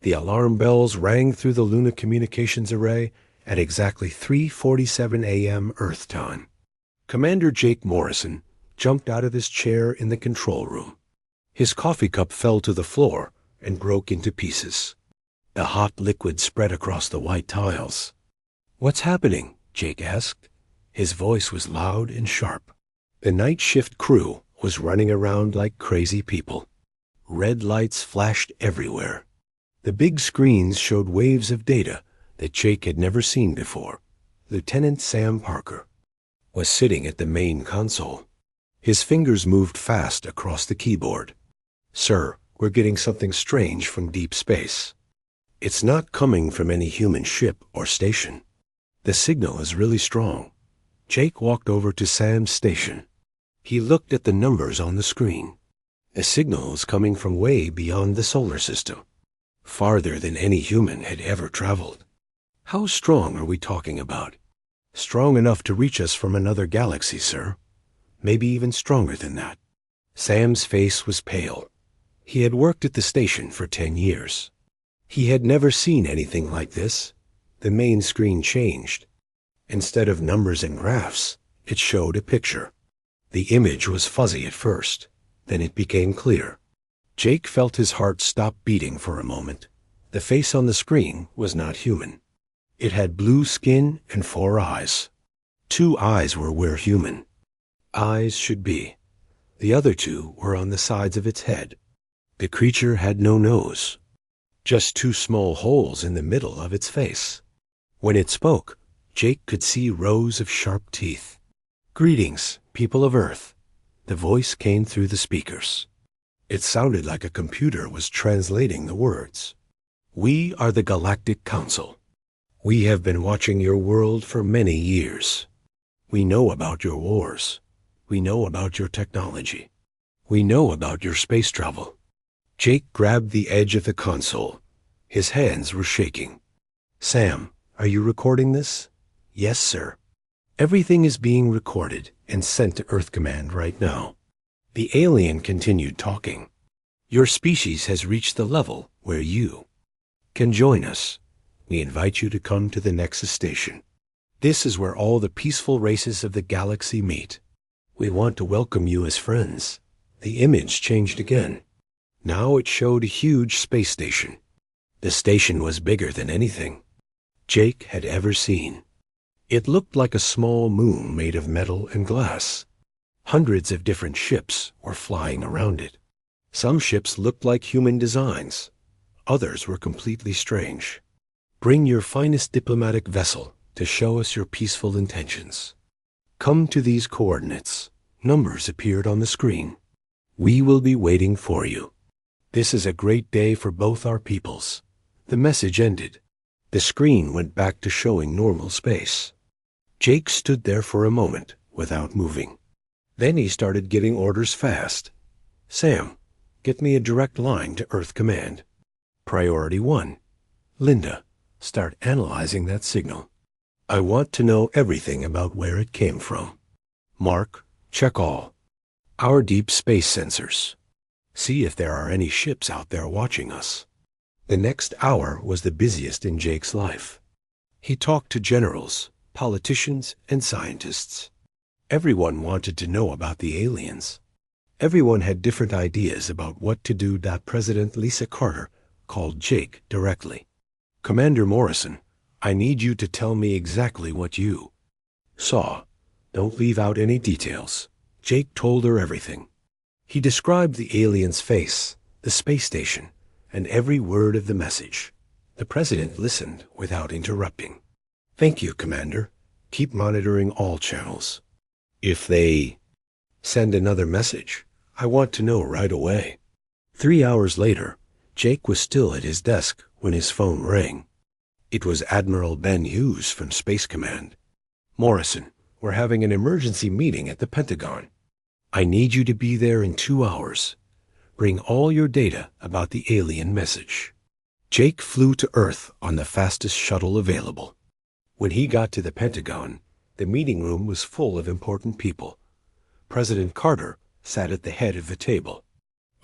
The alarm bells rang through the Luna Communications Array at exactly 3:47 a.m. Earth time. Commander Jake Morrison jumped out of his chair in the control room. His coffee cup fell to the floor and broke into pieces. The hot liquid spread across the white tiles. "What's happening?" Jake asked. His voice was loud and sharp. The night shift crew was running around like crazy people. Red lights flashed everywhere. The big screens showed waves of data that Jake had never seen before. Lieutenant Sam Parker was sitting at the main console. His fingers moved fast across the keyboard. "Sir, we're getting something strange from deep space. It's not coming from any human ship or station. The signal is really strong." Jake walked over to Sam's station. He looked at the numbers on the screen. The signal is coming from way beyond the solar system, farther than any human had ever traveled. "How strong are we talking about?" "Strong enough to reach us from another galaxy, sir. Maybe even stronger than that." Sam's face was pale. He had worked at the station for 10 years. He had never seen anything like this. The main screen changed. Instead of numbers and graphs, it showed a picture. The image was fuzzy at first, then it became clear. Jake felt his heart stop beating for a moment. The face on the screen was not human. It had blue skin and 4 eyes. 2 eyes were where human eyes should be. The other 2 were on the sides of its head. The creature had no nose, just 2 small holes in the middle of its face. When it spoke, Jake could see rows of sharp teeth. "Greetings, people of Earth." The voice came through the speakers. It sounded like a computer was translating the words. "We are the Galactic Council. We have been watching your world for many years. We know about your wars. We know about your technology. We know about your space travel." Jake grabbed the edge of the console. His hands were shaking. "Sam, are you recording this?" "Yes, sir." "Everything is being recorded and sent to Earth Command right now." The alien continued talking. "Your species has reached the level where you can join us. We invite you to come to the Nexus Station. This is where all the peaceful races of the galaxy meet. We want to welcome you as friends." The image changed again. Now it showed a huge space station. The station was bigger than anything Jake had ever seen. It looked like a small moon made of metal and glass. Hundreds of different ships were flying around it. Some ships looked like human designs. Others were completely strange. "Bring your finest diplomatic vessel to show us your peaceful intentions. Come to these coordinates." Numbers appeared on the screen. "We will be waiting for you. This is a great day for both our peoples." The message ended. The screen went back to showing normal space. Jake stood there for a moment without moving. Then he started getting orders fast. "Sam, get me a direct line to Earth Command. Priority 1. Linda, start analyzing that signal. I want to know everything about where it came from. Mark, check all our deep space sensors. See if there are any ships out there watching us." The next hour was the busiest in Jake's life. He talked to generals, politicians, and scientists. Everyone wanted to know about the aliens. Everyone had different ideas about what to do. President Lisa Carter called Jake directly. "Commander Morrison, I need you to tell me exactly what you saw. Don't leave out any details." Jake told her everything. He described the alien's face, the space station, and every word of the message. The president listened without interrupting. "Thank you, Commander. Keep monitoring all channels. If they send another message, I want to know right away." 3 hours later, Jake was still at his desk when his phone rang. It was Admiral Ben Hughes from Space Command. "Morrison, we're having an emergency meeting at the Pentagon. I need you to be there in 2 hours. Bring all your data about the alien message." Jake flew to Earth on the fastest shuttle available. When he got to the Pentagon, the meeting room was full of important people. President Carter sat at the head of the table.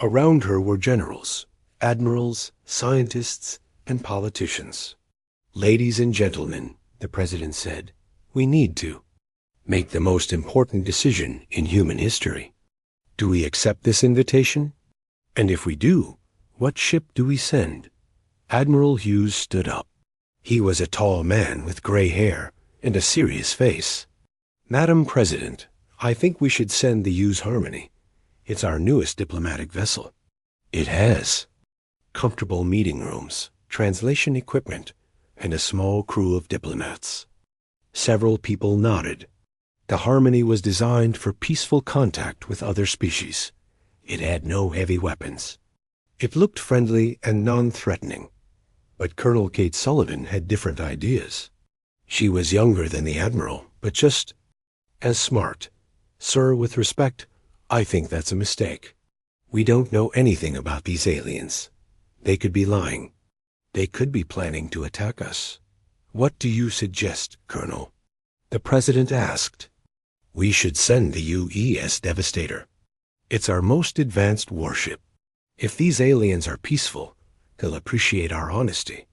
Around her were generals, admirals, scientists, and politicians. "Ladies and gentlemen," the president said, "we need to make the most important decision in human history. Do we accept this invitation? And if we do, what ship do we send?" Admiral Hughes stood up. He was a tall man with gray hair and a serious face. "Madam President, I think we should send the Hughes Harmony. It's our newest diplomatic vessel. It has comfortable meeting rooms, translation equipment, and a small crew of diplomats." Several people nodded. The Harmony was designed for peaceful contact with other species. It had no heavy weapons. It looked friendly and non-threatening. But Colonel Kate Sullivan had different ideas. She was younger than the Admiral, but just as smart. "Sir, with respect, I think that's a mistake. We don't know anything about these aliens. They could be lying. They could be planning to attack us. What do you suggest, Colonel?" The president asked. "We should send the UES Devastator. It's our most advanced warship. If these aliens are peaceful, they'll appreciate our honesty.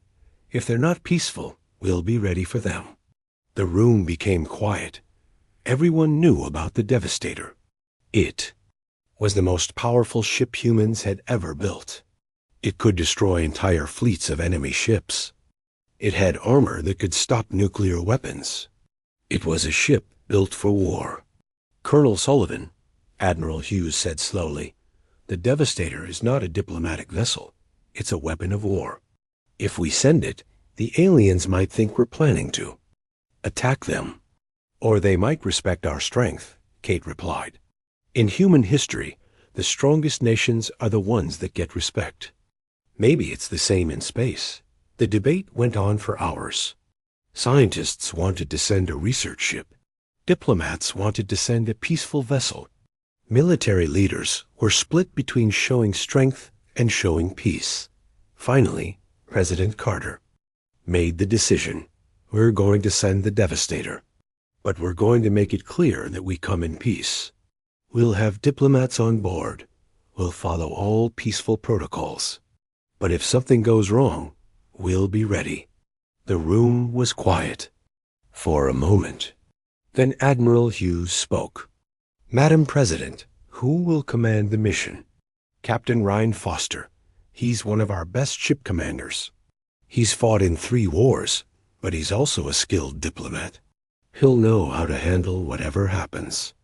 If they're not peaceful, we'll be ready for them." The room became quiet. Everyone knew about the Devastator. It was the most powerful ship humans had ever built. It could destroy entire fleets of enemy ships. It had armor that could stop nuclear weapons. It was a ship built for war. "Colonel Sullivan," Admiral Hughes said slowly, "the Devastator is not a diplomatic vessel. It's a weapon of war. If we send it, the aliens might think we're planning to attack them. Or they might respect our strength," Kate replied. "In human history, the strongest nations are the ones that get respect. Maybe it's the same in space." The debate went on for hours. Scientists wanted to send a research ship. Diplomats wanted to send a peaceful vessel. Military leaders were split between showing strength and showing peace. Finally, President Carter made the decision. "We're going to send the Devastator. But we're going to make it clear that we come in peace. We'll have diplomats on board. We'll follow all peaceful protocols. But if something goes wrong, we'll be ready." The room was quiet for a moment. Then Admiral Hughes spoke. "Madam President, who will command the mission?" "Captain Ryan Foster. He's one of our best ship commanders. He's fought in 3 wars, but he's also a skilled diplomat. He'll know how to handle whatever happens."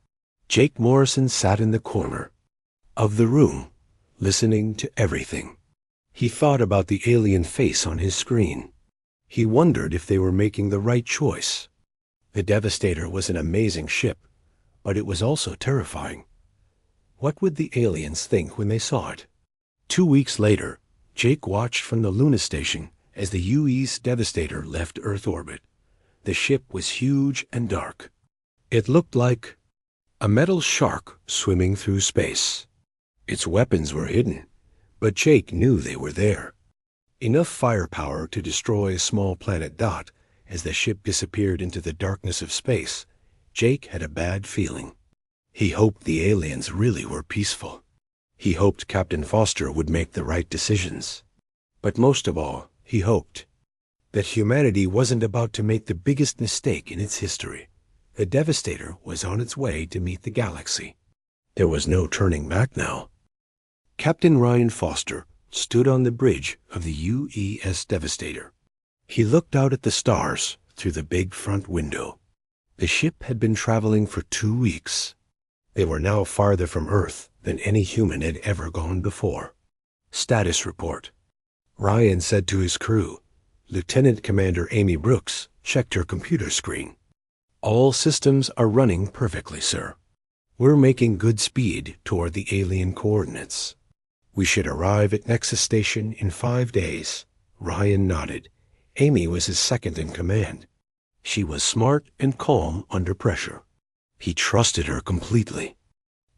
Jake Morrison sat in the corner of the room, listening to everything. He thought about the alien face on his screen. He wondered if they were making the right choice. The Devastator was an amazing ship, but it was also terrifying. What would the aliens think when they saw it? 2 weeks later, Jake watched from the Luna station as the UES Devastator left Earth orbit. The ship was huge and dark. It looked like a metal shark swimming through space. Its weapons were hidden, but Jake knew they were there. Enough firepower to destroy a small planet dot as the ship disappeared into the darkness of space. Jake had a bad feeling. He hoped the aliens really were peaceful. He hoped Captain Foster would make the right decisions. But most of all, he hoped that humanity wasn't about to make the biggest mistake in its history. The Devastator was on its way to meet the galaxy. There was no turning back now. Captain Ryan Foster stood on the bridge of the UES Devastator. He looked out at the stars through the big front window. The ship had been traveling for 2 weeks. They were now farther from Earth than any human had ever gone before. "Status report," Ryan said to his crew. Lieutenant Commander Amy Brooks checked her computer screen. "All systems are running perfectly, sir. We're making good speed toward the alien coordinates. We should arrive at Nexus Station in 5 days." Ryan nodded. Amy was his second in command. She was smart and calm under pressure. He trusted her completely.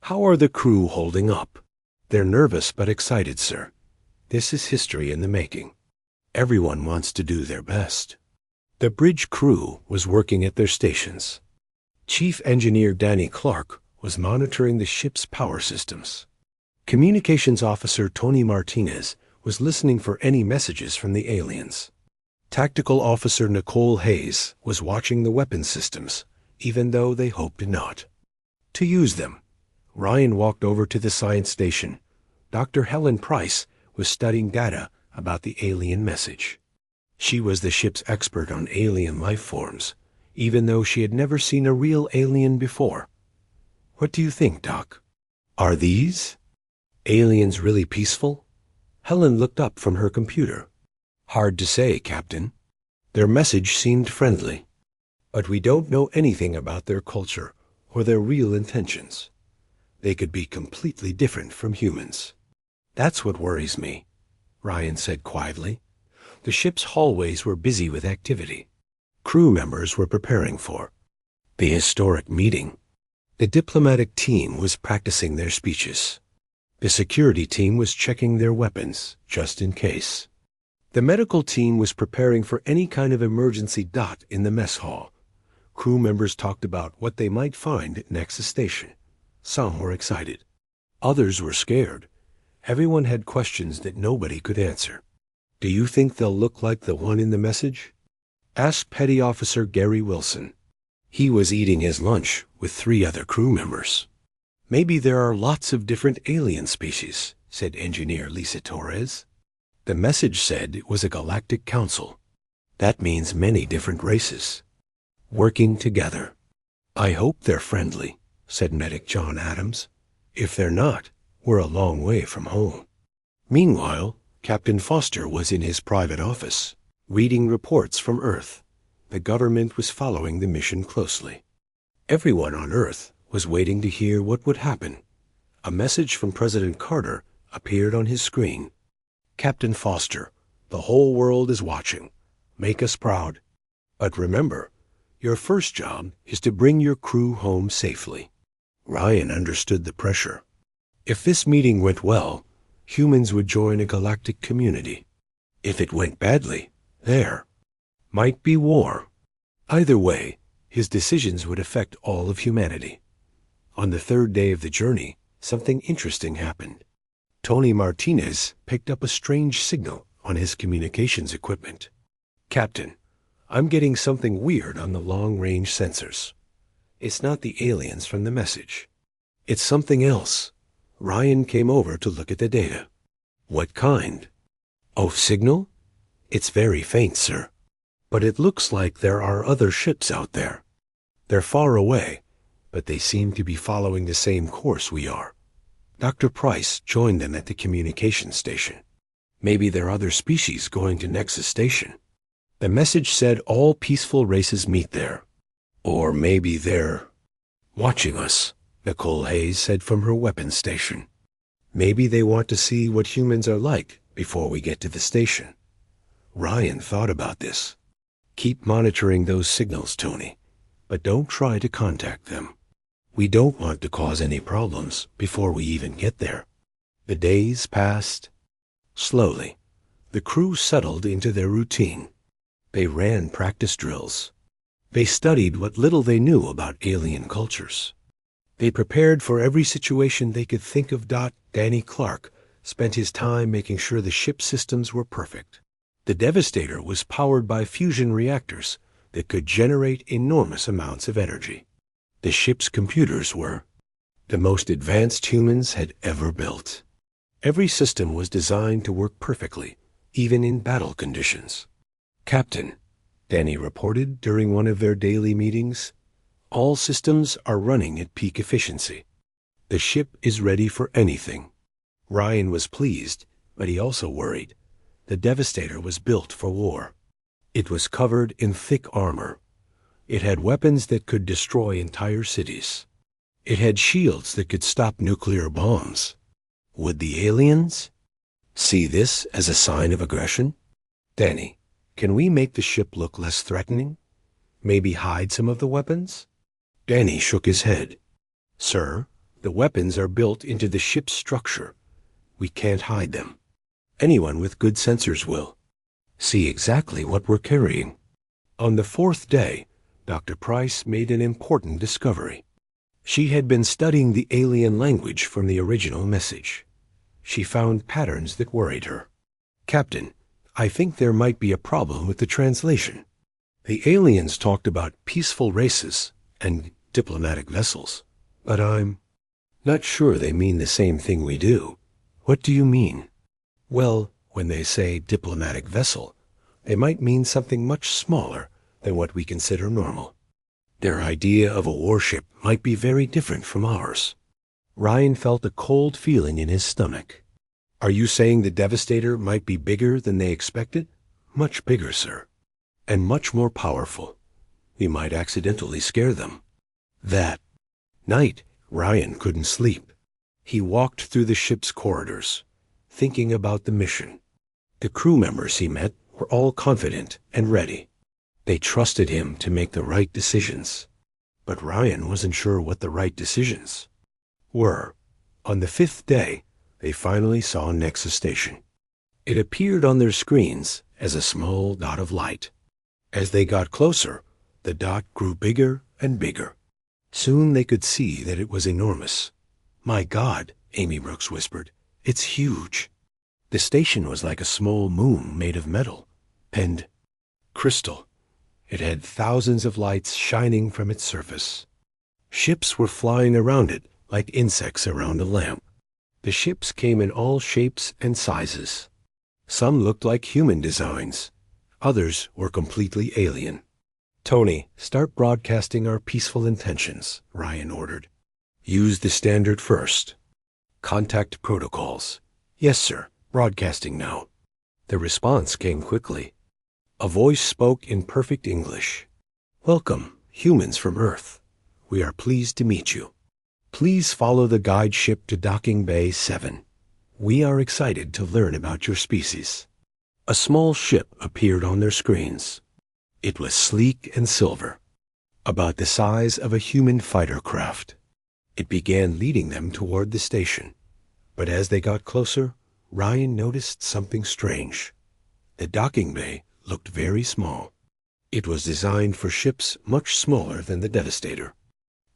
"How are the crew holding up?" "They're nervous but excited, sir. This is history in the making. Everyone wants to do their best." The bridge crew was working at their stations. Chief Engineer Danny Clark was monitoring the ship's power systems. Communications Officer Tony Martinez was listening for any messages from the aliens. Tactical Officer Nicole Hayes was watching the weapon systems, even though they hoped not to use them. Ryan walked over to the science station. Dr. Helen Price was studying data about the alien message. She was the ship's expert on alien life forms, even though she had never seen a real alien before. What do you think, Doc? Are these aliens really peaceful? Helen looked up from her computer. Hard to say, Captain. Their message seemed friendly, but we don't know anything about their culture or their real intentions. They could be completely different from humans. That's what worries me, Ryan said quietly. The ship's hallways were busy with activity. Crew members were preparing for the historic meeting. The diplomatic team was practicing their speeches. The security team was checking their weapons, just in case. The medical team was preparing for any kind of emergency. In the mess hall, crew members talked about what they might find at Nexus Station. Some were excited. Others were scared. Everyone had questions that nobody could answer. Do you think they'll look like the one in the message? Asked Petty Officer Gary Wilson. He was eating his lunch with 3 other crew members. Maybe there are lots of different alien species, said Engineer Lisa Torres. The message said it was a galactic council. That means many different races working together. I hope they're friendly, said Medic John Adams. If they're not, we're a long way from home. Meanwhile, Captain Foster was in his private office, reading reports from Earth. The government was following the mission closely. Everyone on Earth was waiting to hear what would happen. A message from President Carter appeared on his screen. Captain Foster, the whole world is watching. Make us proud. But remember, your first job is to bring your crew home safely. Ryan understood the pressure. If this meeting went well, humans would join a galactic community. If it went badly, there might be war. Either way, his decisions would affect all of humanity. On the 3rd day of the journey, something interesting happened. Tony Martinez picked up a strange signal on his communications equipment. Captain, I'm getting something weird on the long-range sensors. It's not the aliens from the message. It's something else. Ryan came over to look at the data. What kind? Oh, signal? It's very faint, sir. But it looks like there are other ships out there. They're far away, but they seem to be following the same course we are. Dr. Price joined them at the communication station. Maybe there are other species going to Nexus Station. The message said all peaceful races meet there. Or maybe they're watching us, Nicole Hayes said from her weapons station. Maybe they want to see what humans are like before we get to the station. Ryan thought about this. Keep monitoring those signals, Tony, but don't try to contact them. We don't want to cause any problems before we even get there. The days passed. Slowly, the crew settled into their routine. They ran practice drills. They studied what little they knew about alien cultures. They prepared for every situation they could think of. Danny Clark spent his time making sure the ship systems were perfect. The Devastator was powered by fusion reactors that could generate enormous amounts of energy. The ship's computers were the most advanced humans had ever built. Every system was designed to work perfectly, even in battle conditions. Captain, Danny reported during one of their daily meetings, all systems are running at peak efficiency. The ship is ready for anything. Ryan was pleased, but he also worried. The Devastator was built for war. It was covered in thick armor. It had weapons that could destroy entire cities. It had shields that could stop nuclear bombs. Would the aliens see this as a sign of aggression? Danny, can we make the ship look less threatening? Maybe hide some of the weapons? Danny shook his head. Sir, the weapons are built into the ship's structure. We can't hide them. Anyone with good sensors will see exactly what we're carrying. On the 4th day, Dr. Price made an important discovery. She had been studying the alien language from the original message. She found patterns that worried her. Captain, I think there might be a problem with the translation. The aliens talked about peaceful races and diplomatic vessels, but I'm not sure they mean the same thing we do. What do you mean? Well, when they say diplomatic vessel, they might mean something much smaller than what we consider normal. Their idea of a warship might be very different from ours. Ryan felt a cold feeling in his stomach. Are you saying the Devastator might be bigger than they expected? Much bigger, sir. And much more powerful. We might accidentally scare them. That night, Ryan couldn't sleep. He walked through the ship's corridors, thinking about the mission. The crew members he met were all confident and ready. They trusted him to make the right decisions. But Ryan wasn't sure what the right decisions were. On the 5th day, they finally saw Nexus Station. It appeared on their screens as a small dot of light. As they got closer, the dot grew bigger and bigger. Soon they could see that it was enormous. My God, Amy Brooks whispered, it's huge. The station was like a small moon made of metal and crystal. It had thousands of lights shining from its surface. Ships were flying around it like insects around a lamp. The ships came in all shapes and sizes. Some looked like human designs. Others were completely alien. Tony, start broadcasting our peaceful intentions, Ryan ordered. Use the standard first. Contact protocols. Yes, sir. Broadcasting now. The response came quickly. A voice spoke in perfect English. Welcome, humans from Earth. We are pleased to meet you. Please follow the guide ship to Docking Bay 7. We are excited to learn about your species. A small ship appeared on their screens. It was sleek and silver, about the size of a human fighter craft. It began leading them toward the station. But as they got closer, Ryan noticed something strange. The docking bay looked very small. It was designed for ships much smaller than the Devastator.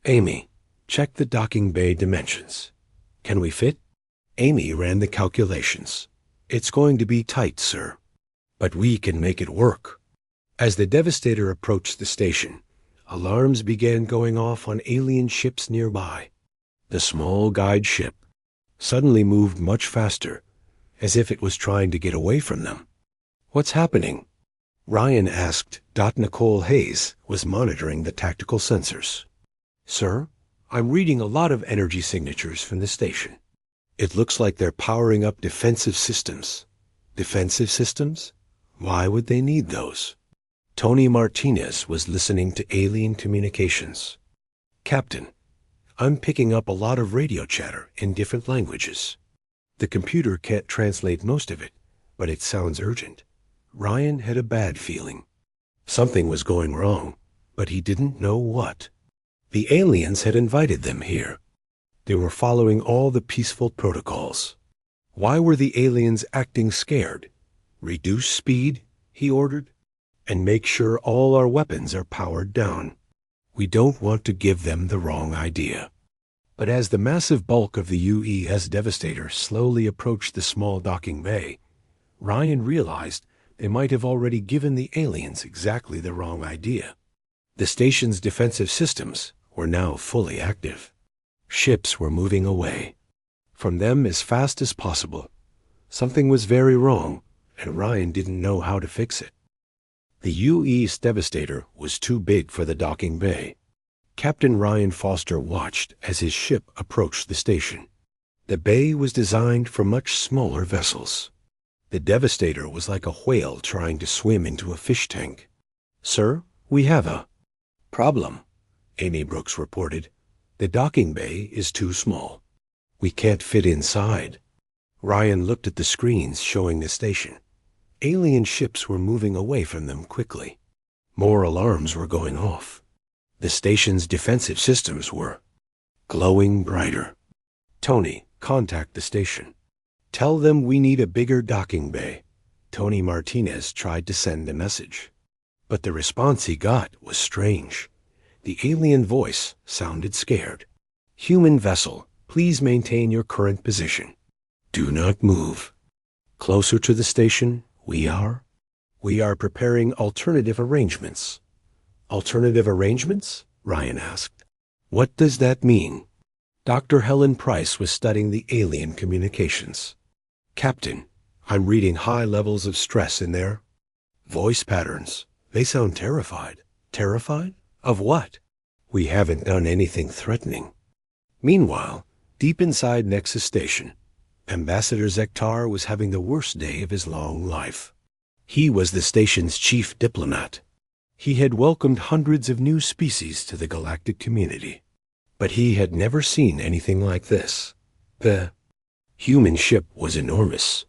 Amy, check the docking bay dimensions. Can we fit? Amy ran the calculations. It's going to be tight, sir. But we can make it work. As the Devastator approached the station, alarms began going off on alien ships nearby. The small guide ship suddenly moved much faster, as if it was trying to get away from them. What's happening? Ryan asked. Nicole Hayes was monitoring the tactical sensors. Sir, I'm reading a lot of energy signatures from the station. It looks like they're powering up defensive systems. Defensive systems? Why would they need those? Tony Martinez was listening to alien communications. Captain, I'm picking up a lot of radio chatter in different languages. The computer can't translate most of it, but it sounds urgent. Ryan had a bad feeling. Something was going wrong, but he didn't know what. The aliens had invited them here. They were following all the peaceful protocols. Why were the aliens acting scared? Reduce speed, he ordered, and make sure all our weapons are powered down. We don't want to give them the wrong idea. But as the massive bulk of the UES Devastator slowly approached the small docking bay, Ryan realized they might have already given the aliens exactly the wrong idea. The station's defensive systems were now fully active. Ships were moving away from them as fast as possible. Something was very wrong, and Ryan didn't know how to fix it. The UES Devastator was too big for the docking bay. Captain Ryan Foster watched as his ship approached the station. The bay was designed for much smaller vessels. The Devastator was like a whale trying to swim into a fish tank. Sir, we have a problem, Amy Brooks reported. The docking bay is too small. We can't fit inside. Ryan looked at the screens showing the station. Alien ships were moving away from them quickly. More alarms were going off. The station's defensive systems were glowing brighter. Tony, contact the station. Tell them we need a bigger docking bay. Tony Martinez tried to send a message. But the response he got was strange. The alien voice sounded scared. Human vessel, please maintain your current position. Do not move. Closer to the station, we are? We are preparing alternative arrangements. Alternative arrangements? Ryan asked. What does that mean? Dr. Helen Price was studying the alien communications. Captain, I'm reading high levels of stress in there. Voice patterns. They sound terrified. Terrified? Of what? We haven't done anything threatening. Meanwhile, deep inside Nexus Station, Ambassador Zektar was having the worst day of his long life. He was the station's chief diplomat. He had welcomed hundreds of new species to the galactic community. But he had never seen anything like this. The human ship was enormous.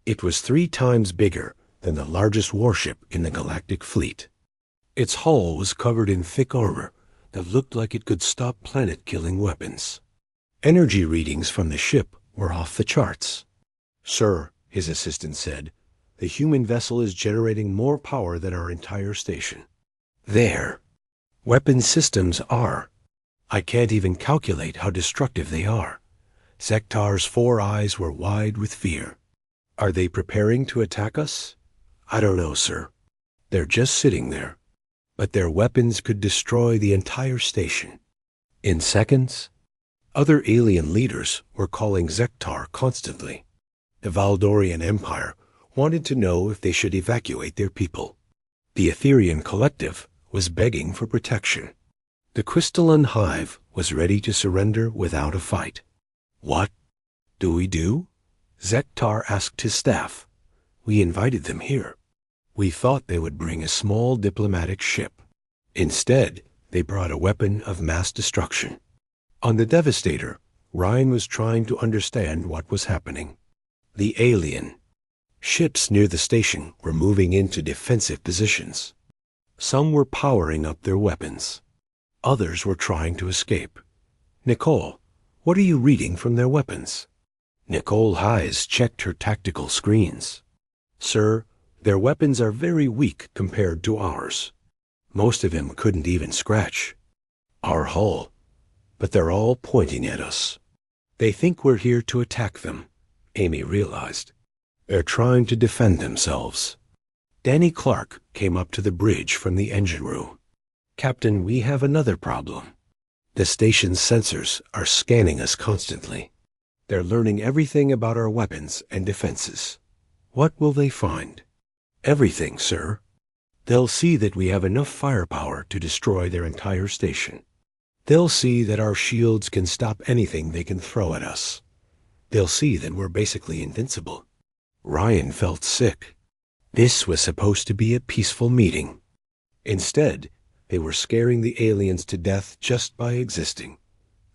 It was 3 times bigger than the largest warship in the galactic fleet. Its hull was covered in thick armor that looked like it could stop planet-killing weapons. Energy readings from the ship were off the charts. Sir, his assistant said, the human vessel is generating more power than our entire station. There. Weapon systems are. I can't even calculate how destructive they are. Zektar's 4 eyes were wide with fear. Are they preparing to attack us? I don't know, sir. They're just sitting there. But their weapons could destroy the entire station. In seconds? Other alien leaders were calling Zektar constantly. The Valdorian Empire wanted to know if they should evacuate their people. The Etherian Collective was begging for protection. The crystalline hive was ready to surrender without a fight. What do we do? Zektar asked his staff. We invited them here. We thought they would bring a small diplomatic ship. Instead, they brought a weapon of mass destruction. On the Devastator, Ryan was trying to understand what was happening. The alien ships near the station were moving into defensive positions. Some were powering up their weapons. Others were trying to escape. Nicole, what are you reading from their weapons? Nicole Hayes checked her tactical screens. Sir, their weapons are very weak compared to ours. Most of them couldn't even scratch our hull, but they're all pointing at us. They think we're here to attack them, Amy realized. They're trying to defend themselves. Danny Clark came up to the bridge from the engine room. Captain, we have another problem. The station's sensors are scanning us constantly. They're learning everything about our weapons and defenses. What will they find? Everything, sir. They'll see that we have enough firepower to destroy their entire station. They'll see that our shields can stop anything they can throw at us. They'll see that we're basically invincible. Ryan felt sick. This was supposed to be a peaceful meeting. Instead, they were scaring the aliens to death just by existing.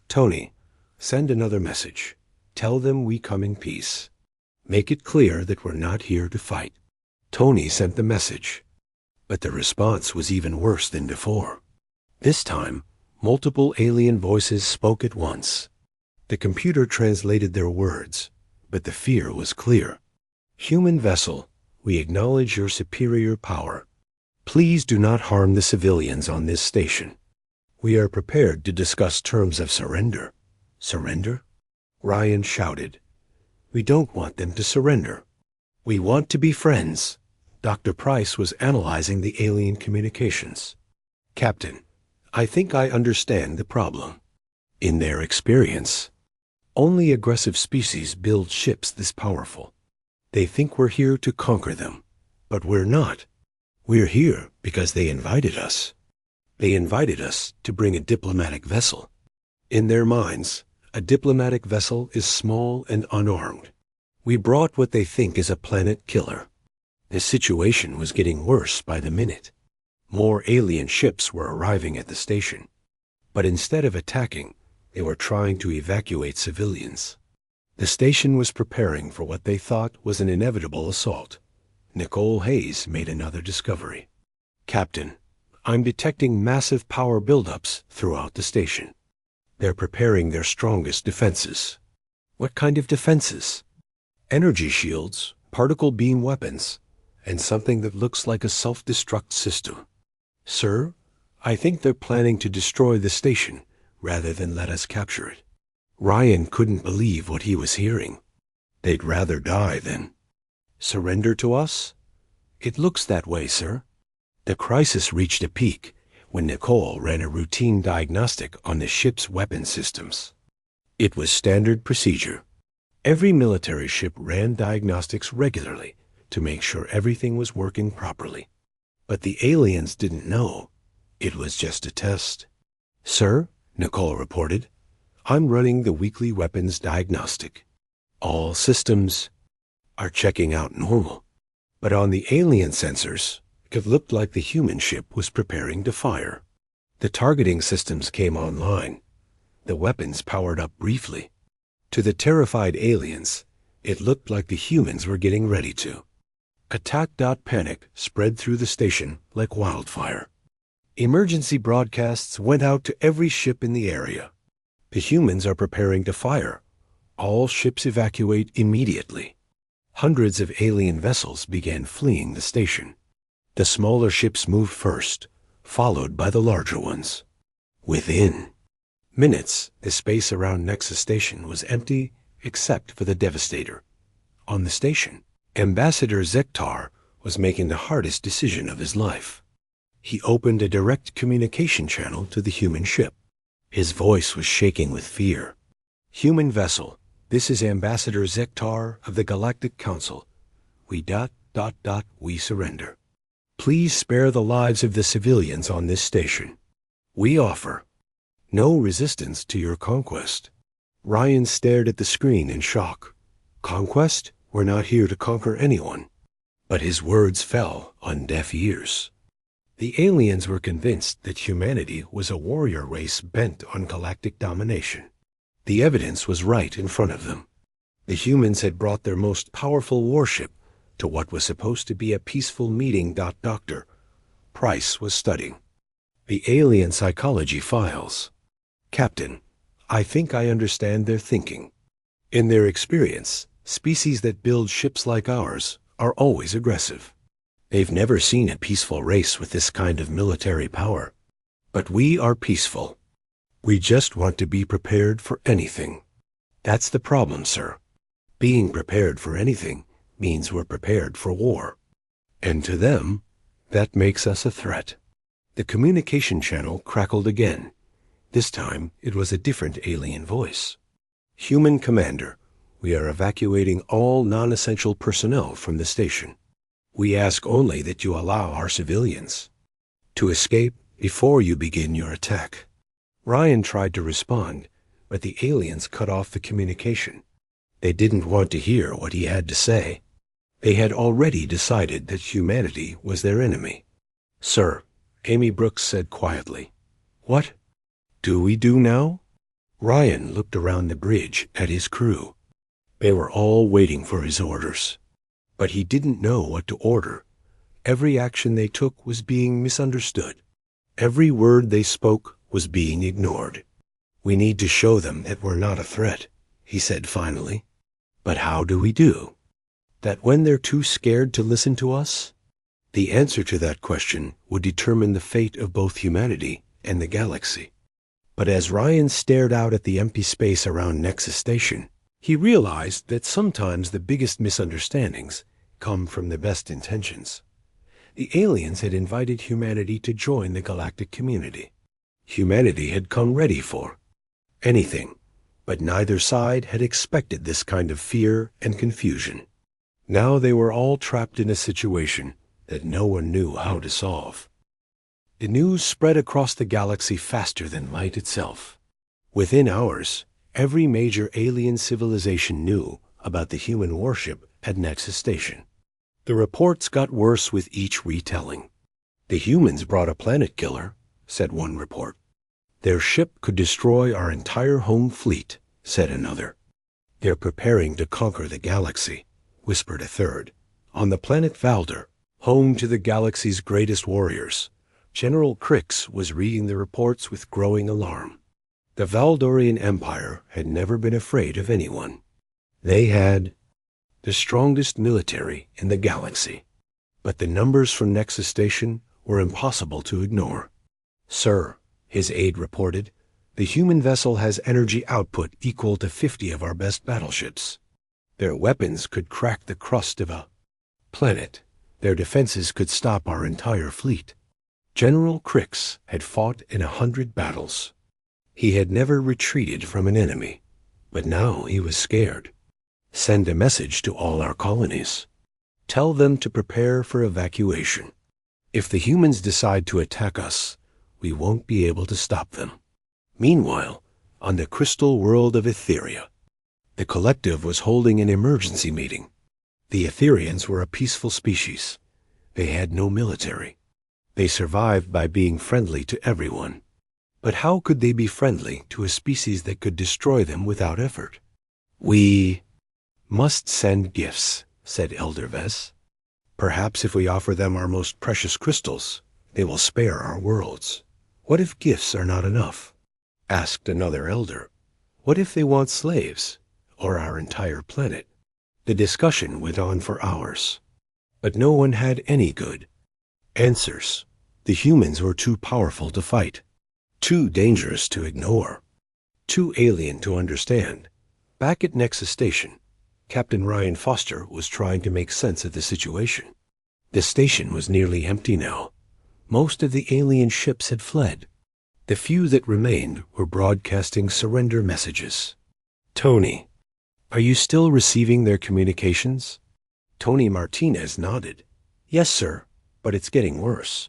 Tony, send another message. Tell them we come in peace. Make it clear that we're not here to fight. Tony sent the message, but the response was even worse than before. This time, multiple alien voices spoke at once. The computer translated their words, but the fear was clear. Human vessel, we acknowledge your superior power. Please do not harm the civilians on this station. We are prepared to discuss terms of surrender. Surrender? Ryan shouted. We don't want them to surrender. We want to be friends. Dr. Price was analyzing the alien communications. Captain, I think I understand the problem. In their experience, only aggressive species build ships this powerful. They think we're here to conquer them, but we're not. We're here because they invited us. They invited us to bring a diplomatic vessel. In their minds, a diplomatic vessel is small and unarmed. We brought what they think is a planet killer. The situation was getting worse by the minute. More alien ships were arriving at the station. But instead of attacking, they were trying to evacuate civilians. The station was preparing for what they thought was an inevitable assault. Nicole Hayes made another discovery. Captain, I'm detecting massive power buildups throughout the station. They're preparing their strongest defenses. What kind of defenses? Energy shields, particle beam weapons, and something that looks like a self-destruct system. Sir, I think they're planning to destroy the station rather than let us capture it. Ryan couldn't believe what he was hearing. They'd rather die than. Surrender to us? It looks that way, sir. The crisis reached a peak when Nicole ran a routine diagnostic on the ship's weapon systems. It was standard procedure. Every military ship ran diagnostics regularly to make sure everything was working properly. But the aliens didn't know. It was just a test. Sir, Nicole reported, I'm running the weekly weapons diagnostic. All systems are checking out normal. But on the alien sensors, it looked like the human ship was preparing to fire. The targeting systems came online. The weapons powered up briefly. To the terrified aliens, it looked like the humans were getting ready to. Attack.panic spread through the station like wildfire. Emergency broadcasts went out to every ship in the area. The humans are preparing to fire. All ships evacuate immediately. Hundreds of alien vessels began fleeing the station. The smaller ships moved first, followed by the larger ones. Within minutes, the space around Nexus Station was empty except for the Devastator. On the station, Ambassador Zektar was making the hardest decision of his life. He opened a direct communication channel to the human ship. His voice was shaking with fear. Human vessel, this is Ambassador Zektar of the Galactic Council. We surrender. Please spare the lives of the civilians on this station. We offer no resistance to your conquest. Ryan stared at the screen in shock. Conquest? We're not here to conquer anyone. But his words fell on deaf ears. The aliens were convinced that humanity was a warrior race bent on galactic domination. The evidence was right in front of them. The humans had brought their most powerful warship to what was supposed to be a peaceful meeting. Dr. Price was studying the alien psychology files. Captain, I think I understand their thinking. In their experience, species that build ships like ours are always aggressive. They've never seen a peaceful race with this kind of military power. But we are peaceful. We just want to be prepared for anything. That's the problem, sir. Being prepared for anything means we're prepared for war. And to them, that makes us a threat. The communication channel crackled again. This time, it was a different alien voice. Human Commander, we are evacuating all non-essential personnel from the station. We ask only that you allow our civilians to escape before you begin your attack. Ryan tried to respond, but the aliens cut off the communication. They didn't want to hear what he had to say. They had already decided that humanity was their enemy. Sir, Amy Brooks said quietly. What do we do now? Ryan looked around the bridge at his crew. They were all waiting for his orders. But he didn't know what to order. Every action they took was being misunderstood. Every word they spoke was being ignored. We need to show them that we're not a threat, he said finally. But how do we do that when they're too scared to listen to us? The answer to that question would determine the fate of both humanity and the galaxy. But as Ryan stared out at the empty space around Nexus Station, he realized that sometimes the biggest misunderstandings come from the best intentions. The aliens had invited humanity to join the galactic community. Humanity had come ready for anything, but neither side had expected this kind of fear and confusion. Now they were all trapped in a situation that no one knew how to solve. The news spread across the galaxy faster than light itself. Within hours, every major alien civilization knew about the human warship at Nexus Station. The reports got worse with each retelling. The humans brought a planet killer, said one report. Their ship could destroy our entire home fleet, said another. They're preparing to conquer the galaxy, whispered a third. On the planet Valder, home to the galaxy's greatest warriors, General Crix was reading the reports with growing alarm. The Valdorian Empire had never been afraid of anyone. They had the strongest military in the galaxy. But the numbers from Nexus Station were impossible to ignore. Sir, his aide reported, the human vessel has energy output equal to 50 of our best battleships. Their weapons could crack the crust of a planet, their defenses could stop our entire fleet. General Crix had fought in 100 battles. He had never retreated from an enemy, but now he was scared. Send a message to all our colonies. Tell them to prepare for evacuation. If the humans decide to attack us, we won't be able to stop them. Meanwhile, on the crystal world of Etheria, the collective was holding an emergency meeting. The Etherians were a peaceful species. They had no military. They survived by being friendly to everyone. But how could they be friendly to a species that could destroy them without effort? We must send gifts, said Elder Vess. Perhaps if we offer them our most precious crystals, they will spare our worlds. What if gifts are not enough? Asked another elder. What if they want slaves, or our entire planet? The discussion went on for hours, but no one had any good answers. The humans were too powerful to fight, too dangerous to ignore, too alien to understand. Back at Nexus Station, Captain Ryan Foster was trying to make sense of the situation. The station was nearly empty now. Most of the alien ships had fled. The few that remained were broadcasting surrender messages. Tony, are you still receiving their communications? Tony Martinez nodded. Yes, sir, but it's getting worse.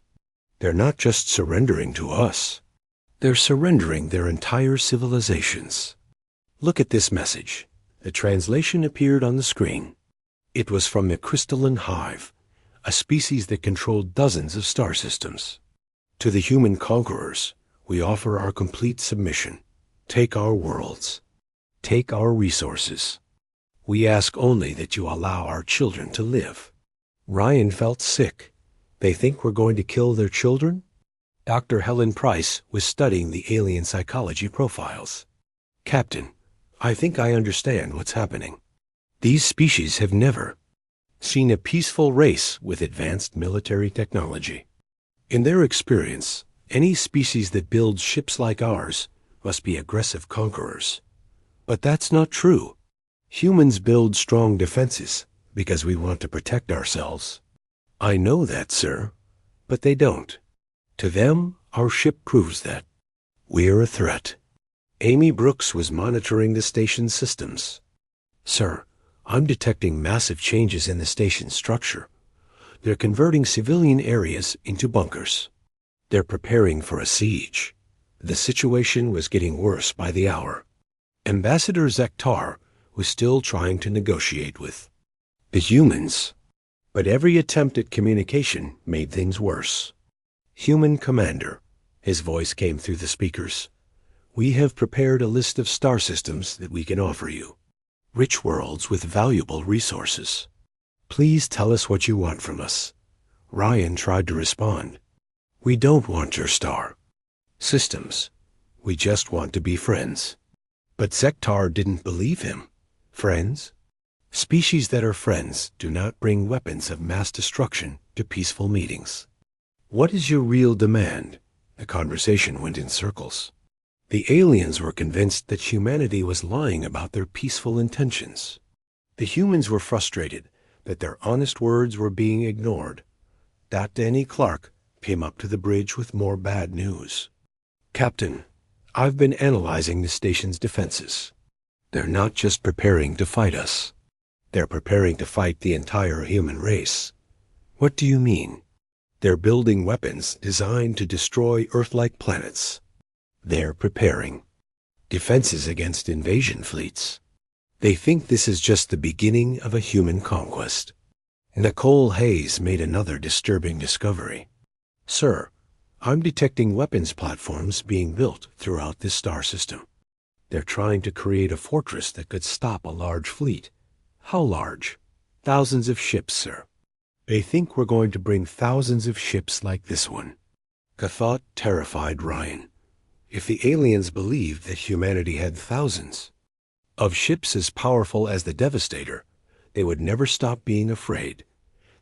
They're not just surrendering to us. They're surrendering their entire civilizations. Look at this message. A translation appeared on the screen. It was from the Crystalline Hive, a species that controlled dozens of star systems. To the human conquerors, we offer our complete submission. Take our worlds. Take our resources. We ask only that you allow our children to live. Ryan felt sick. They think we're going to kill their children? Dr. Helen Price was studying the alien psychology profiles. Captain, I think I understand what's happening. These species have never seen a peaceful race with advanced military technology. In their experience, any species that builds ships like ours must be aggressive conquerors. But that's not true. Humans build strong defenses because we want to protect ourselves. I know that, sir, but they don't. To them, our ship proves that. We're a threat. Amy Brooks was monitoring the station's systems. Sir, I'm detecting massive changes in the station's structure. They're converting civilian areas into bunkers. They're preparing for a siege. The situation was getting worse by the hour. Ambassador Zektar was still trying to negotiate with the humans, but every attempt at communication made things worse. Human Commander, his voice came through the speakers. We have prepared a list of star systems that we can offer you. Rich worlds with valuable resources. Please tell us what you want from us. Ryan tried to respond. We don't want your star systems. We just want to be friends. But Zektar didn't believe him. Friends? Species that are friends do not bring weapons of mass destruction to peaceful meetings. What is your real demand? The conversation went in circles. The aliens were convinced that humanity was lying about their peaceful intentions. The humans were frustrated that their honest words were being ignored. Danny Clark came up to the bridge with more bad news. Captain, I've been analyzing the station's defenses. They're not just preparing to fight us. They're preparing to fight the entire human race. What do you mean? They're building weapons designed to destroy Earth-like planets. They're preparing defenses against invasion fleets. They think this is just the beginning of a human conquest. Nicole Hayes made another disturbing discovery. Sir, I'm detecting weapons platforms being built throughout this star system. They're trying to create a fortress that could stop a large fleet. How large? Thousands of ships, sir. They think we're going to bring thousands of ships like this one. The thought terrified Ryan. If the aliens believed that humanity had thousands of ships as powerful as the Devastator, they would never stop being afraid.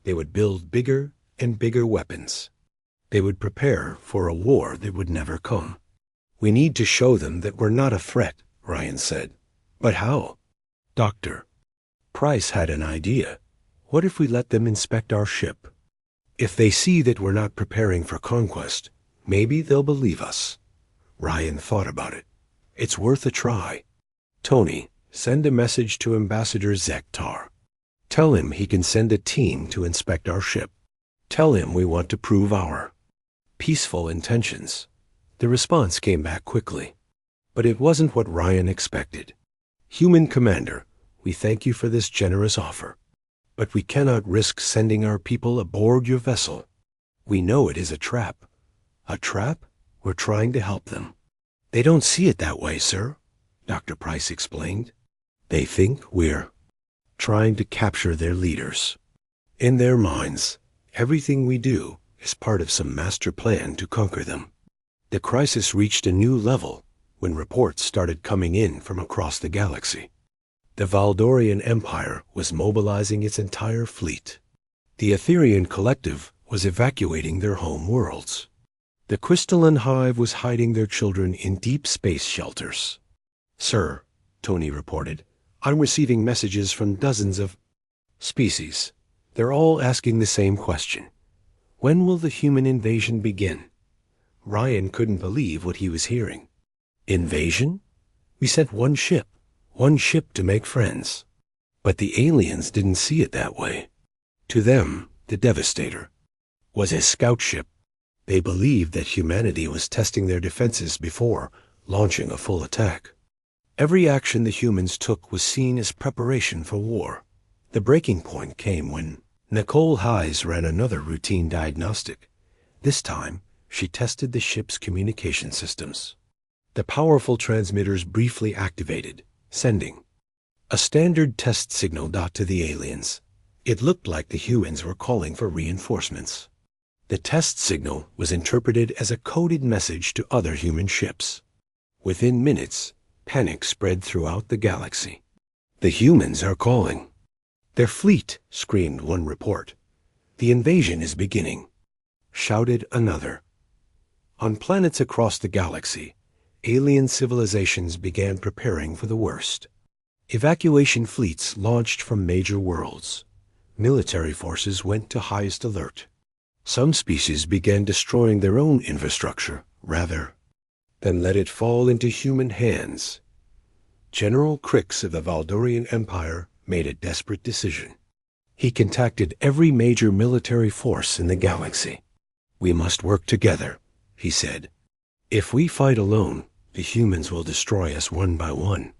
They would build bigger and bigger weapons. They would prepare for a war that would never come. We need to show them that we're not a threat, Ryan said. But how? Doctor Price had an idea. What if we let them inspect our ship? If they see that we're not preparing for conquest, maybe they'll believe us. Ryan thought about it. It's worth a try. Tony, send a message to Ambassador Zektar. Tell him he can send a team to inspect our ship. Tell him we want to prove our peaceful intentions. The response came back quickly. But it wasn't what Ryan expected. Human Commander, we thank you for this generous offer. But we cannot risk sending our people aboard your vessel. We know it is a trap. A trap? We're trying to help them. They don't see it that way, sir, Dr. Price explained. They think we're trying to capture their leaders. In their minds, everything we do is part of some master plan to conquer them. The crisis reached a new level when reports started coming in from across the galaxy. The Valdorian Empire was mobilizing its entire fleet. The Etherian Collective was evacuating their home worlds. The Crystalline Hive was hiding their children in deep space shelters. Sir, Tony reported, I'm receiving messages from dozens of species. They're all asking the same question. When will the human invasion begin? Ryan couldn't believe what he was hearing. Invasion? We sent one ship to make friends. But the aliens didn't see it that way. To them, the Devastator was a scout ship. They believed that humanity was testing their defenses before launching a full attack. Every action the humans took was seen as preparation for war. The breaking point came when Nicole Hayes ran another routine diagnostic. This time, she tested the ship's communication systems. The powerful transmitters briefly activated, sending a standard test signal to the aliens. It looked like the humans were calling for reinforcements. The test signal was interpreted as a coded message to other human ships. Within minutes, panic spread throughout the galaxy. The humans are calling. Their fleet, screamed one report. The invasion is beginning, shouted another. On planets across the galaxy, alien civilizations began preparing for the worst. Evacuation fleets launched from major worlds. Military forces went to highest alert. Some species began destroying their own infrastructure rather than let it fall into human hands. General Crix of the Valdorian Empire made a desperate decision. He contacted every major military force in the galaxy. We must work together, he said. If we fight alone, the humans will destroy us one by one.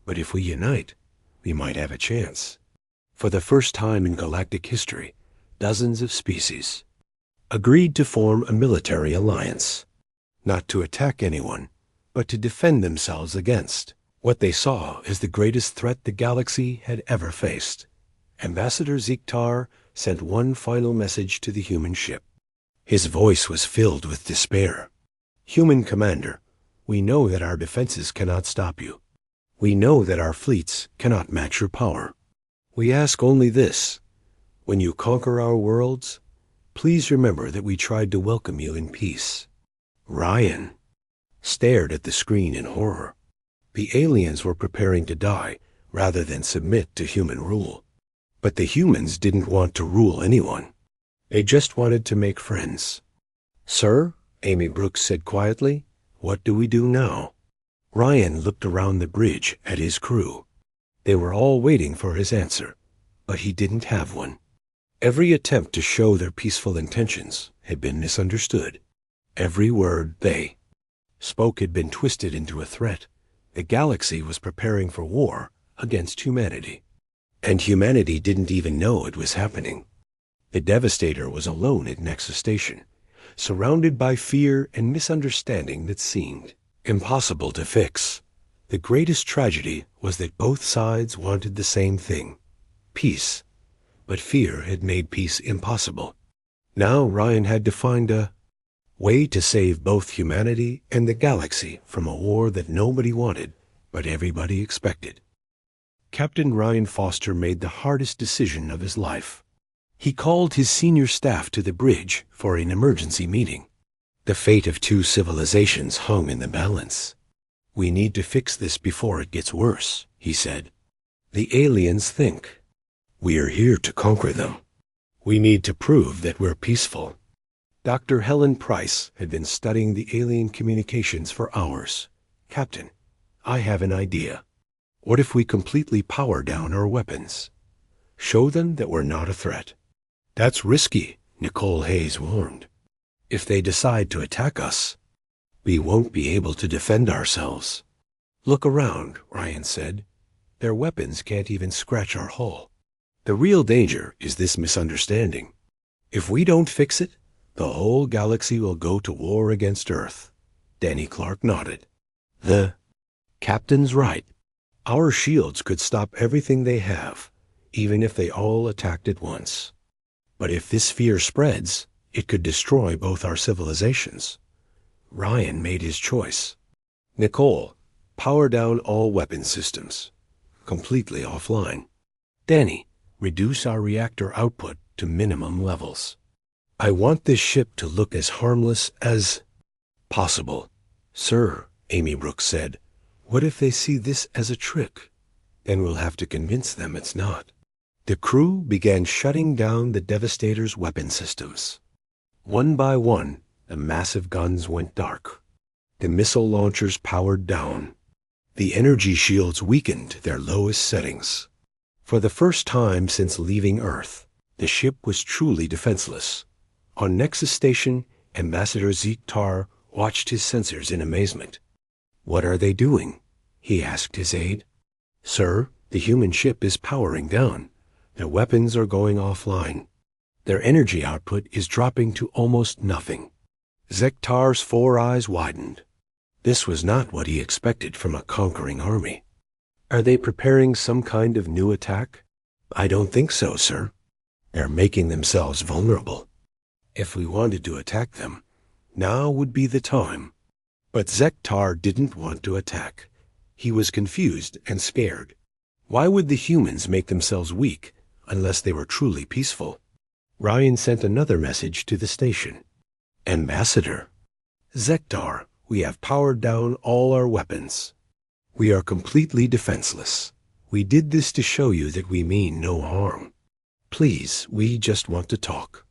But if we unite, we might have a chance. For the first time in galactic history, dozens of species agreed to form a military alliance, not to attack anyone, but to defend themselves against what they saw as the greatest threat the galaxy had ever faced. Ambassador Zektar sent one final message to the human ship. His voice was filled with despair. Human Commander, we know that our defenses cannot stop you. We know that our fleets cannot match your power. We ask only this. When you conquer our worlds, please remember that we tried to welcome you in peace. Ryan stared at the screen in horror. The aliens were preparing to die rather than submit to human rule. But the humans didn't want to rule anyone. They just wanted to make friends. Sir, Amy Brooks said quietly, what do we do now? Ryan looked around the bridge at his crew. They were all waiting for his answer, but he didn't have one. Every attempt to show their peaceful intentions had been misunderstood. Every word they spoke had been twisted into a threat. The galaxy was preparing for war against humanity. And humanity didn't even know it was happening. The Devastator was alone at Nexus Station, surrounded by fear and misunderstanding that seemed impossible to fix. The greatest tragedy was that both sides wanted the same thing, peace. But fear had made peace impossible. Now Ryan had to find a way to save both humanity and the galaxy from a war that nobody wanted, but everybody expected. Captain Ryan Foster made the hardest decision of his life. He called his senior staff to the bridge for an emergency meeting. The fate of two civilizations hung in the balance. We need to fix this before it gets worse, he said. The aliens think We're here to conquer them. We need to prove that we're peaceful. Dr. Helen Price had been studying the alien communications for hours. Captain, I have an idea. What if we completely power down our weapons? Show them that we're not a threat. That's risky, Nicole Hayes warned. If they decide to attack us, we won't be able to defend ourselves. Look around, Ryan said. Their weapons can't even scratch our hull. The real danger is this misunderstanding. If we don't fix it, the whole galaxy will go to war against Earth. Danny Clark nodded. The captain's right. Our shields could stop everything they have, even if they all attacked at once. But if this fear spreads, it could destroy both our civilizations. Ryan made his choice. Nicole, power down all weapon systems. Completely offline. Danny, reduce our reactor output to minimum levels. I want this ship to look as harmless as possible. Sir, Amy Brooks said, what if they see this as a trick? Then we'll have to convince them it's not. The crew began shutting down the Devastator's weapon systems. One by one, the massive guns went dark. The missile launchers powered down. The energy shields weakened to their lowest settings. For the first time since leaving Earth, the ship was truly defenseless. On Nexus Station, Ambassador Zeke Tar watched his sensors in amazement. What are they doing? He asked his aide. Sir, the human ship is powering down. Their weapons are going offline. Their energy output is dropping to almost nothing. Zektar's four eyes widened. This was not what he expected from a conquering army. Are they preparing some kind of new attack? I don't think so, sir. They're making themselves vulnerable. If we wanted to attack them, now would be the time. But Zektar didn't want to attack. He was confused and scared. Why would the humans make themselves weak unless they were truly peaceful? Ryan sent another message to the station. Ambassador, Zektar, we have powered down all our weapons. We are completely defenseless. We did this to show you that we mean no harm. Please, we just want to talk.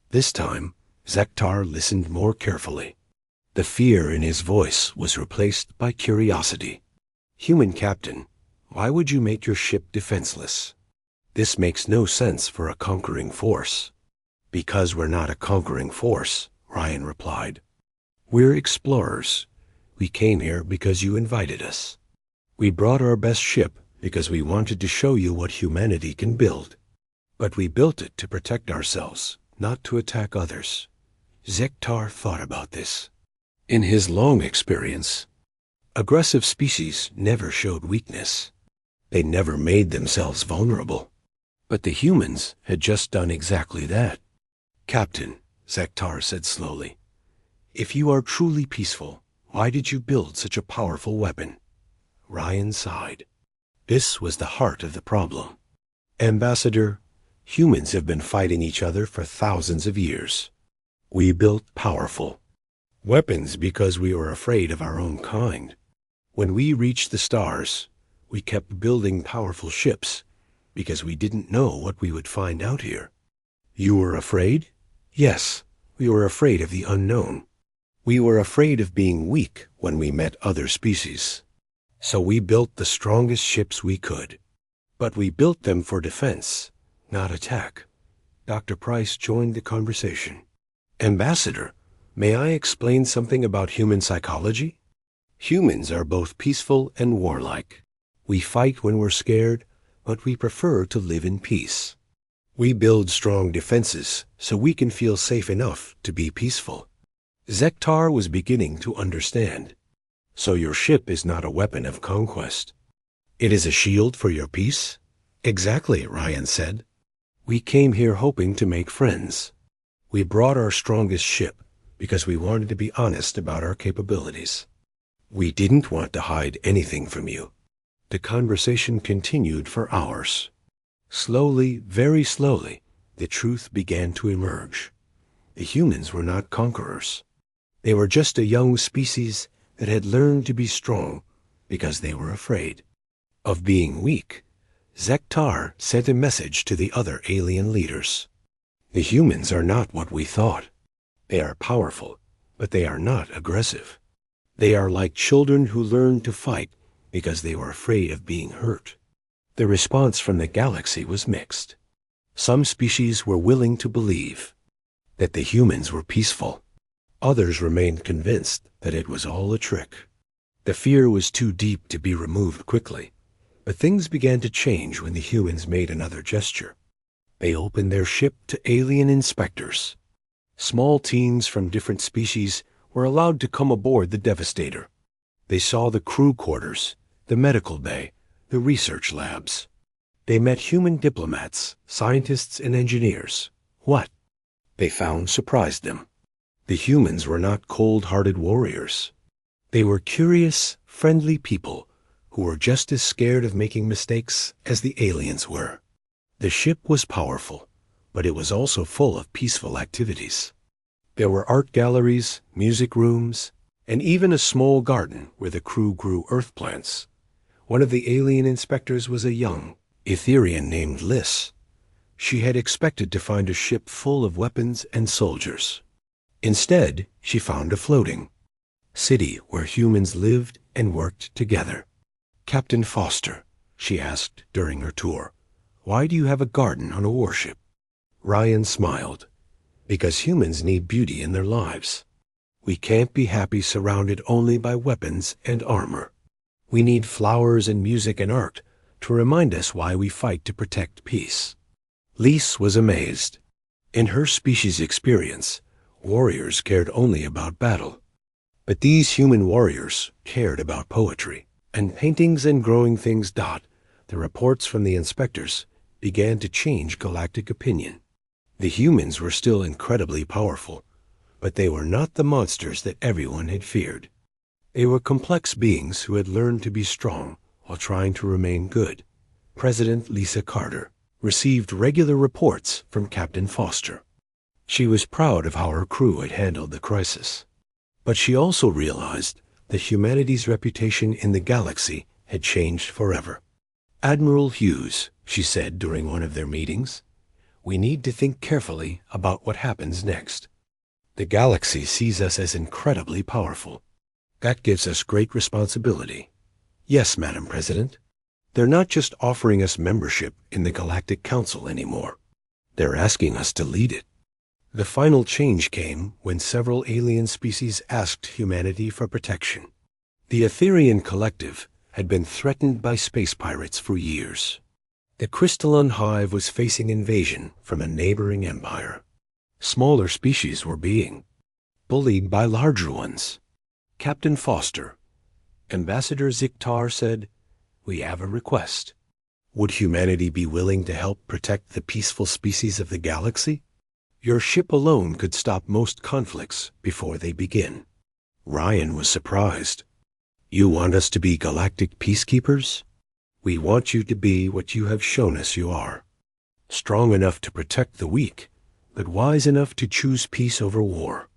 This time, Zektar listened more carefully. The fear in his voice was replaced by curiosity. Human captain, why would you make your ship defenseless? This makes no sense for a conquering force. Because we're not a conquering force, Ryan replied. We're explorers. We came here because you invited us. We brought our best ship because we wanted to show you what humanity can build. But we built it to protect ourselves, not to attack others. Zektar thought about this. In his long experience, aggressive species never showed weakness. They never made themselves vulnerable. But the humans had just done exactly that. Captain, Zektar said slowly, if you are truly peaceful, why did you build such a powerful weapon? Ryan sighed. This was the heart of the problem. Ambassador, humans have been fighting each other for thousands of years. We built powerful weapons because we were afraid of our own kind. When we reached the stars, we kept building powerful ships because we didn't know what we would find out here. You were afraid? Yes, we were afraid of the unknown. We were afraid of being weak when we met other species. So we built the strongest ships we could. But we built them for defense, not attack. Dr. Price joined the conversation. Ambassador, may I explain something about human psychology? Humans are both peaceful and warlike. We fight when we're scared, but we prefer to live in peace. We build strong defenses so we can feel safe enough to be peaceful. Zektar was beginning to understand. So your ship is not a weapon of conquest. It is a shield for your peace? Exactly, Ryan said. We came here hoping to make friends. We brought our strongest ship because we wanted to be honest about our capabilities. We didn't want to hide anything from you. The conversation continued for hours. Slowly, very slowly, the truth began to emerge. The humans were not conquerors. They were just a young species that had learned to be strong because they were afraid of being weak. Zektar sent a message to the other alien leaders. The humans are not what we thought. They are powerful, but they are not aggressive. They are like children who learned to fight because they were afraid of being hurt. The response from the galaxy was mixed. Some species were willing to believe that the humans were peaceful. Others remained convinced that it was all a trick. The fear was too deep to be removed quickly, but things began to change when the humans made another gesture. They opened their ship to alien inspectors. Small teams from different species were allowed to come aboard the Devastator. They saw the crew quarters, the medical bay, the research labs. They met human diplomats, scientists, and engineers. What they found surprised them. The humans were not cold-hearted warriors. They were curious, friendly people who were just as scared of making mistakes as the aliens were. The ship was powerful, but it was also full of peaceful activities. There were art galleries, music rooms, and even a small garden where the crew grew earth plants. One of the alien inspectors was a young Etherian named Liss. She had expected to find a ship full of weapons and soldiers. Instead, she found a floating city where humans lived and worked together. "Captain Foster," she asked during her tour, "why do you have a garden on a warship?" Ryan smiled. "Because humans need beauty in their lives. We can't be happy surrounded only by weapons and armor. We need flowers and music and art to remind us why we fight to protect peace." Lise was amazed. In her species' experience, warriors cared only about battle. But these human warriors cared about poetry and paintings and growing things. The reports from the inspectors began to change galactic opinion. The humans were still incredibly powerful, but they were not the monsters that everyone had feared. They were complex beings who had learned to be strong while trying to remain good. President Lisa Carter received regular reports from Captain Foster. She was proud of how her crew had handled the crisis. But she also realized that humanity's reputation in the galaxy had changed forever. "Admiral Hughes," she said during one of their meetings, "we need to think carefully about what happens next. The galaxy sees us as incredibly powerful. That gives us great responsibility." "Yes, Madam President. They're not just offering us membership in the Galactic Council anymore. They're asking us to lead it." The final change came when several alien species asked humanity for protection. The Etherian collective had been threatened by space pirates for years. The crystalline hive was facing invasion from a neighboring empire. Smaller species were being bullied by larger ones. Captain Foster, Ambassador Ziktar said, "We have a request. Would humanity be willing to help protect the peaceful species of the galaxy? Your ship alone could stop most conflicts before they begin." Ryan was surprised. "You want us to be galactic peacekeepers? We want you to be what you have shown us you are. Strong enough to protect the weak, but wise enough to choose peace over war."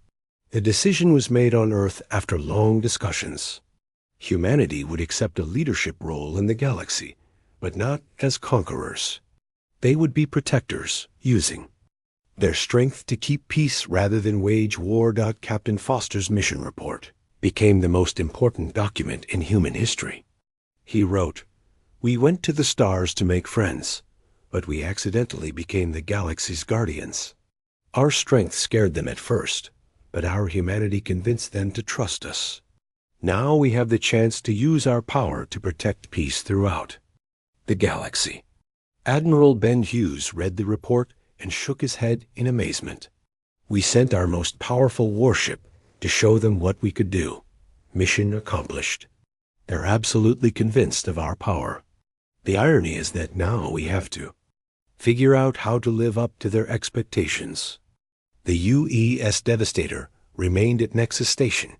The decision was made on Earth after long discussions. Humanity would accept a leadership role in the galaxy, but not as conquerors. They would be protectors, using their strength to keep peace rather than wage war. Captain Foster's mission report became the most important document in human history. He wrote, "We went to the stars to make friends, but we accidentally became the galaxy's guardians. Our strength scared them at first, but our humanity convinced them to trust us. Now we have the chance to use our power to protect peace throughout the galaxy." Admiral Ben Hughes read the report and shook his head in amazement. "We sent our most powerful warship to show them what we could do. Mission accomplished. They're absolutely convinced of our power. The irony is that now we have to figure out how to live up to their expectations." The UES Devastator remained at Nexus Station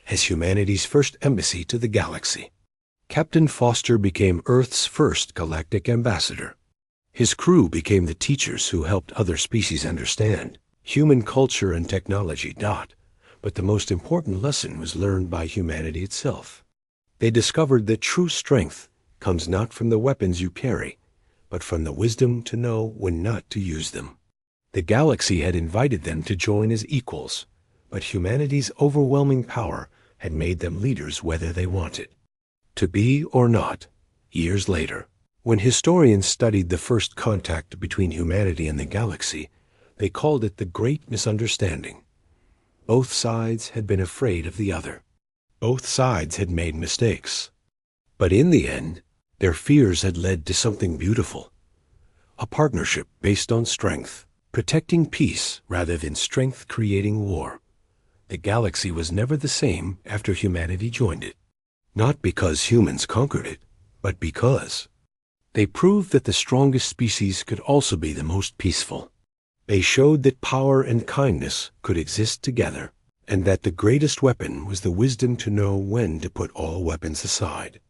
as humanity's first embassy to the galaxy. Captain Foster became Earth's first galactic ambassador. His crew became the teachers who helped other species understand human culture and technology. But the most important lesson was learned by humanity itself. They discovered that true strength comes not from the weapons you carry, but from the wisdom to know when not to use them. The galaxy had invited them to join as equals, but humanity's overwhelming power had made them leaders whether they wanted. To be or not, years later, when historians studied the first contact between humanity and the galaxy, they called it the Great Misunderstanding. Both sides had been afraid of the other. Both sides had made mistakes. But in the end, their fears had led to something beautiful. A partnership based on strength, protecting peace rather than strength creating war. The galaxy was never the same after humanity joined it. Not because humans conquered it, but because they proved that the strongest species could also be the most peaceful. They showed that power and kindness could exist together, and that the greatest weapon was the wisdom to know when to put all weapons aside.